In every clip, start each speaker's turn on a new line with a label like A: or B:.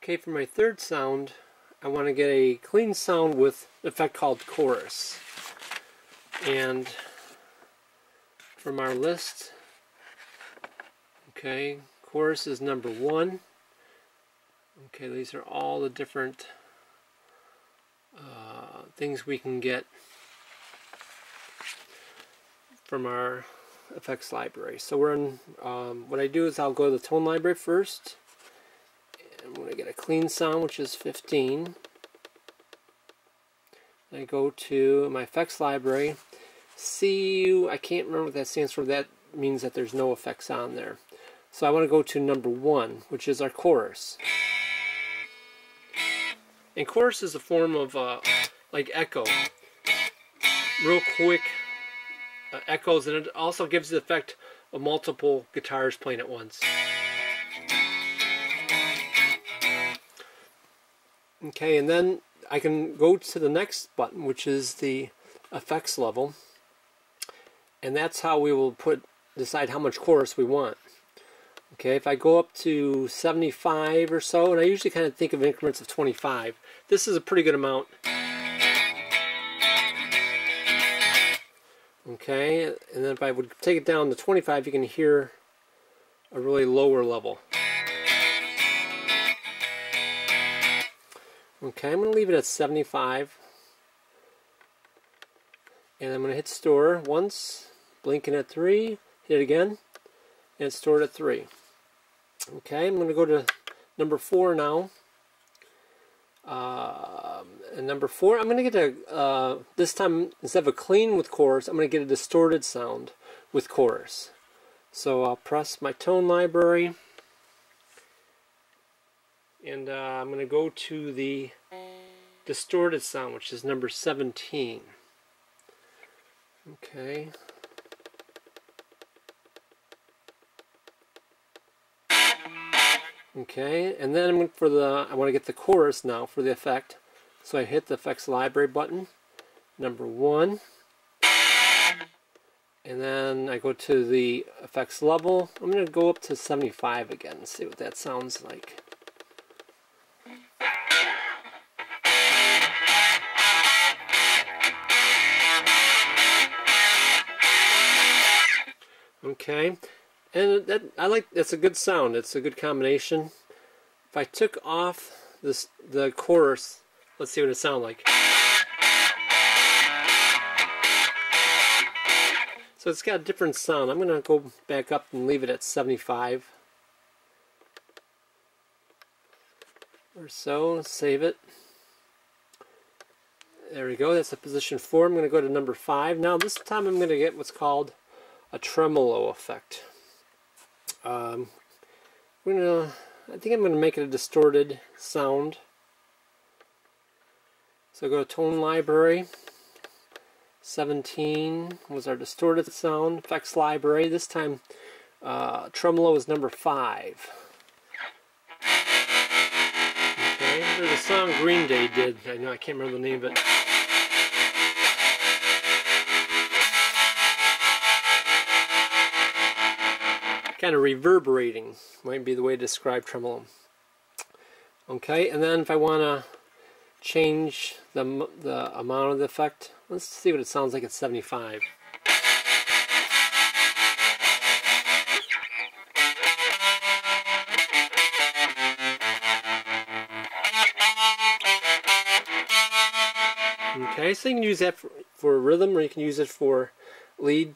A: Okay, for my third sound, I want to get a clean sound with an effect called Korres. And from our list, okay, Korres is number 1. Okay, these are all the different things we can get from our effects library. So we're in, what I do is I'll go to the tone library first. I'm going to get a clean sound, which is 15. I go to my effects library. I can't remember what that stands for. That means that there's no effects on there. So I want to go to number 1, which is our Korres. And Korres is a form of like echo, real quick echoes, and it also gives the effect of multiple guitars playing at once. Okay, and then I can go to the next button, which is the effects level, and that's how we will decide how much Korres we want. Okay, if I go up to 75 or so, and I usually kind of think of increments of 25, this is a pretty good amount. Okay, and then if I would take it down to 25, you can hear a really lower level. Okay, I'm going to leave it at 75, and I'm going to hit store once, blinking at 3, hit it again, and it's stored at 3. Okay, I'm going to go to number 4 now. And number 4, I'm going to get a, this time, instead of a clean with Korres, I'm going to get a distorted sound with Korres. So I'll press my tone library, and I'm going to go to the distorted sound, which is number 17. Okay. Okay, and then I want to get the Korres now for the effect. So I hit the effects library button, number 1, and then I go to the effects level. I'm going to go up to 75 again and see what that sounds like. Okay, and that's a good sound. It's a good combination. If I took off the Korres, let's see what it sounds like. So it's got a different sound. I'm going to go back up and leave it at 75 or so. Save it. There we go. That's a position 4. I'm going to go to number 5. Now this time I'm going to get what's called a tremolo effect. I think I'm going to make it a distorted sound. So go to tone library. 17 was our distorted sound. Effects library. This time tremolo is number 5. Okay, there's a song Green Day did. I know I can't remember the name of it. Kind of reverberating might be the way to describe tremolo. Okay, and then if I want to change the amount of the effect, let's see what it sounds like at 75. Okay, so you can use that for rhythm, or you can use it for lead,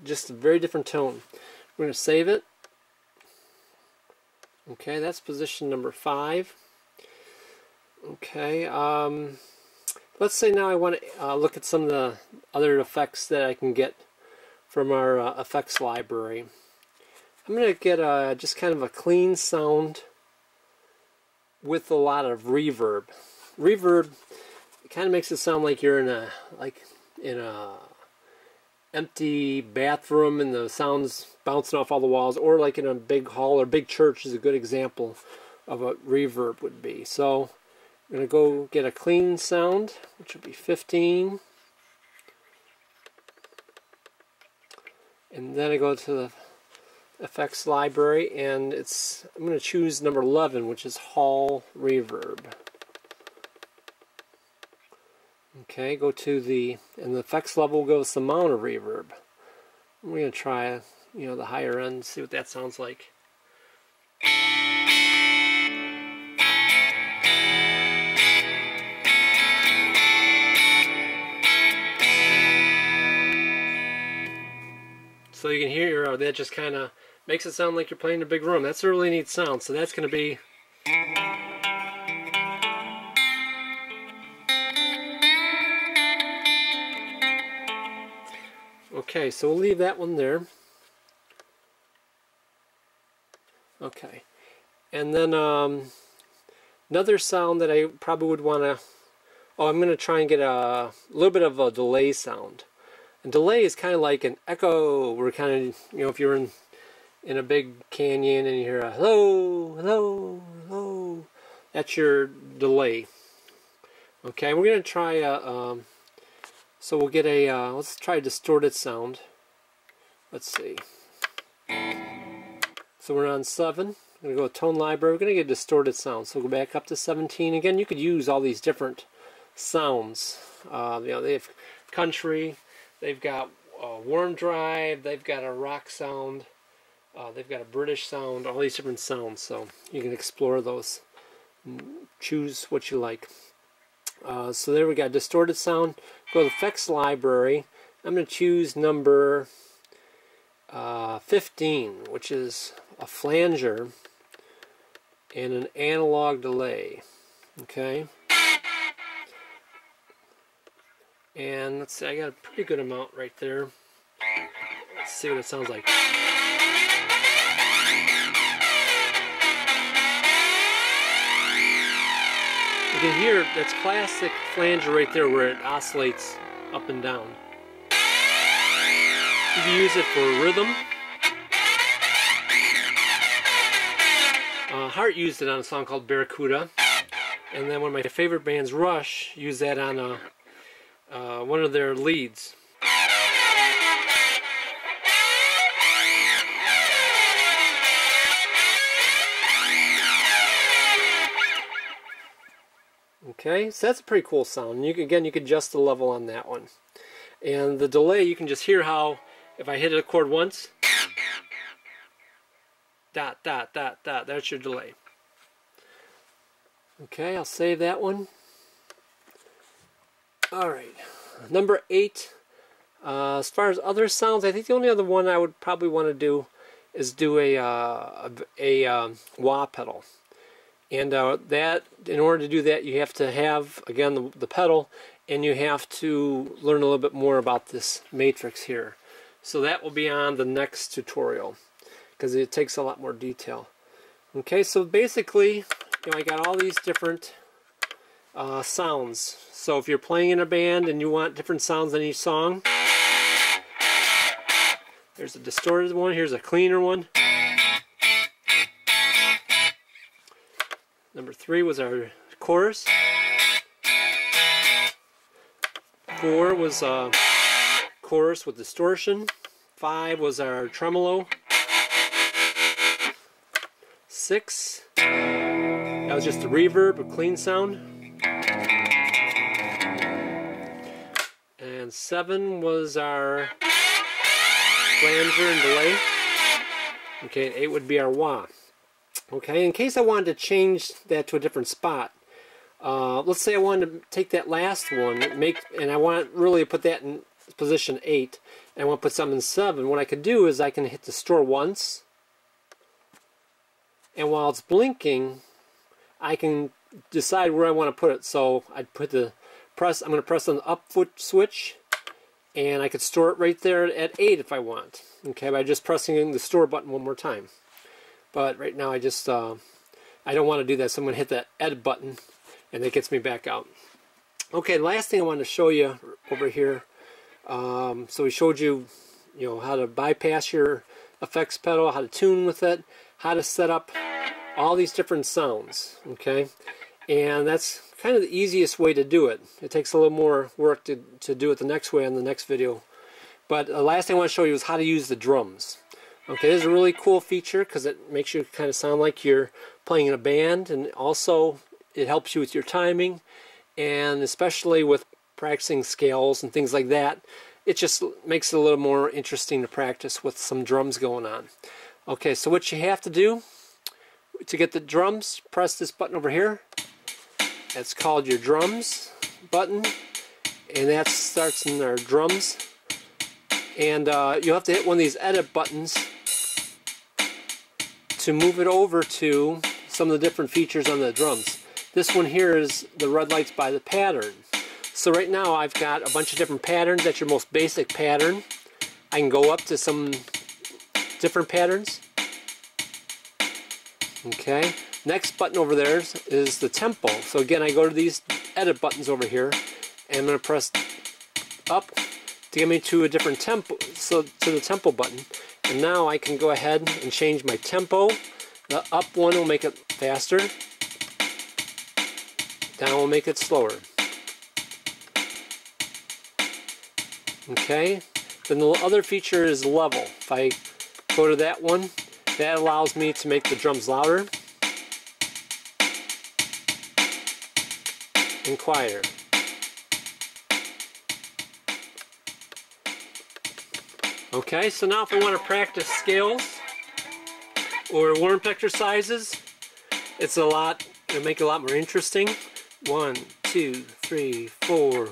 A: just a very different tone. We're going to save it. Okay, that's position number 5. Okay, let's say now I want to look at some of the other effects that I can get from our effects library. I'm going to get just kind of a clean sound with a lot of reverb. Reverb kind of makes it sound like you're in a empty bathroom and the sound's bouncing off all the walls, or like in a big hall or big church is a good example of what reverb would be. So I'm going to go get a clean sound, which would be 15, and then I go to the effects library, and I'm going to choose number 11, which is Hall Reverb. Okay, go to the effects level goes the mono reverb. We're going to try, the higher end, see what that sounds like. So you can hear that just kind of makes it sound like you're playing in a big room. That's a really neat sound. So that's going to be. Okay, so we'll leave that one there. Okay, and then another sound that I probably would want to. Oh, I'm going to try and get a little bit of a delay sound. And delay is kind of like an echo. We're kind of, if you're in a big canyon and you hear a hello, hello, hello, that's your delay. Okay, we're going to try so we'll get let's try a distorted sound. Let's see. So we're on 7. I'm going to go to tone library. We're going to get a distorted sound. So we'll go back up to 17. Again, you could use all these different sounds. They have country. They've got a warm drive, they've got a rock sound, they've got a British sound, all these different sounds, so you can explore those. Choose what you like. So there we got distorted sound. Go to the effects library. I'm going to choose number 15, which is a flanger and an analog delay. Okay. And let's see, I got a pretty good amount right there. Let's see what it sounds like. You can hear that's classic flanger right there where it oscillates up and down. You can use it for rhythm. Hart used it on a song called Barracuda. And then one of my favorite bands, Rush, used that on one of their leads. Okay, so that's a pretty cool sound. You can adjust the level on that one. And the delay, you can just hear how, if I hit a chord once, dot, dot, dot, dot, that's your delay. Okay, I'll save that one. Alright, number 8. As far as other sounds, I think the only other one I would probably want to do is do a wah pedal. And that, in order to do that, you have to have, again, the pedal, and you have to learn a little bit more about this matrix here. So that will be on the next tutorial, because it takes a lot more detail. Okay, so basically, I got all these different sounds. So if you're playing in a band and you want different sounds in each song, there's a distorted one, here's a cleaner one. Number 3 was our chorus. 4 was chorus with distortion. 5 was our tremolo. 6, that was just a reverb, a clean sound. And 7 was our flanger and delay. Okay, and 8 would be our wah. Okay, in case I wanted to change that to a different spot, let's say I wanted to take that last one, and I want really to put that in position 8, and I want to put something in 7. What I could do is I can hit the store once, and while it's blinking, I can decide where I want to put it. So I'd put I'm going to press on the up foot switch, and I could store it right there at 8 if I want. Okay, by just pressing the store button one more time. But right now I just, I don't want to do that, so I'm going to hit that edit button, and that gets me back out. Okay, the last thing I wanted to show you over here, so we showed you, how to bypass your effects pedal, how to tune with it, how to set up all these different sounds, okay? And that's kind of the easiest way to do it. It takes a little more work to do it the next way on the next video. But the last thing I want to show you is how to use the drums. Okay, this is a really cool feature because it makes you kind of sound like you're playing in a band, and also it helps you with your timing, and especially with practicing scales and things like that, it just makes it a little more interesting to practice with some drums going on. Okay, so what you have to do to get the drums, press this button over here. That's called your drums button, and that starts in our drums. And you'll have to hit one of these edit buttons to move it over to some of the different features on the drums. This one here is the red lights by the pattern. So right now I've got a bunch of different patterns. That's your most basic pattern. I can go up to some different patterns. Okay. Next button over there is the tempo. So again, I go to these edit buttons over here, and I'm going to press up to get me to a different tempo, so to the tempo button. And now I can go ahead and change my tempo. The up one will make it faster. Down will make it slower. Okay. Then the other feature is level. If I go to that one, that allows me to make the drums louder and quieter. Okay, so now if I want to practice scales or warm-up exercises, it'll make it a lot more interesting. 1, 2, 3, 4.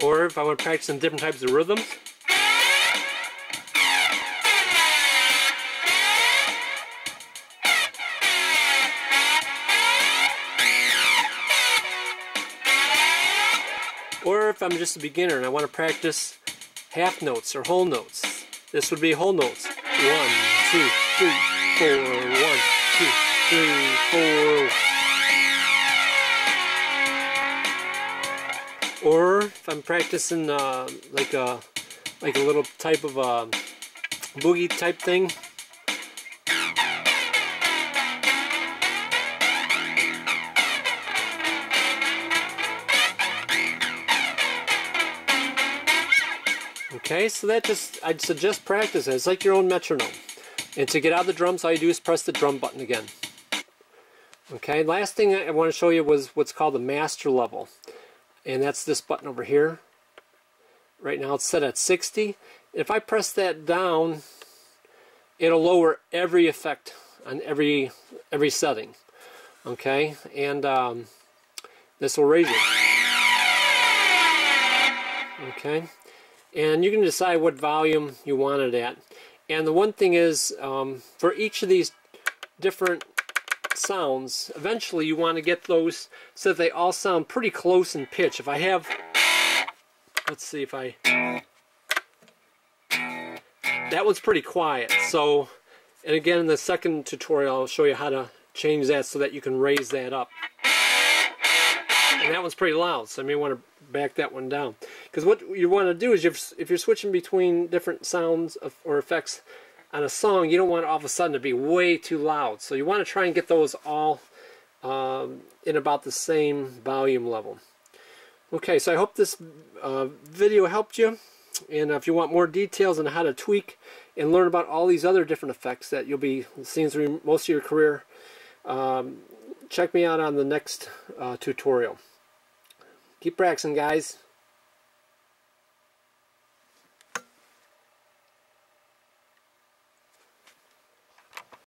A: Or if I want to practice some different types of rhythms. Or if I'm just a beginner and I want to practice half notes or whole notes, this would be whole notes. 1, 2, 3, 4. 1, 2, 3, 4. Or if I'm practicing like a little type of boogie type thing. Okay, so I'd suggest practice it. It's like your own metronome. And to get out of the drums, all you do is press the drum button again. Okay, last thing I want to show you was what's called the master level. And that's this button over here. Right now it's set at 60. If I press that down, it'll lower every effect on every setting. Okay, and this will raise it. Okay, and you can decide what volume you want it at. And the one thing is, for each of these different sounds, eventually you want to get those so that they all sound pretty close in pitch. If I have, let's see if I, that one's pretty quiet. So, and again in the second tutorial I'll show you how to change that so that you can raise that up. And that one's pretty loud, so I may want to back that one down. Because what you want to do is, if you're switching between different sounds or effects on a song, you don't want it all of a sudden to be way too loud. So you want to try and get those all in about the same volume level. Okay, so I hope this video helped you. And if you want more details on how to tweak and learn about all these other different effects that you'll be seeing through most of your career, check me out on the next tutorial. Keep practicing, guys.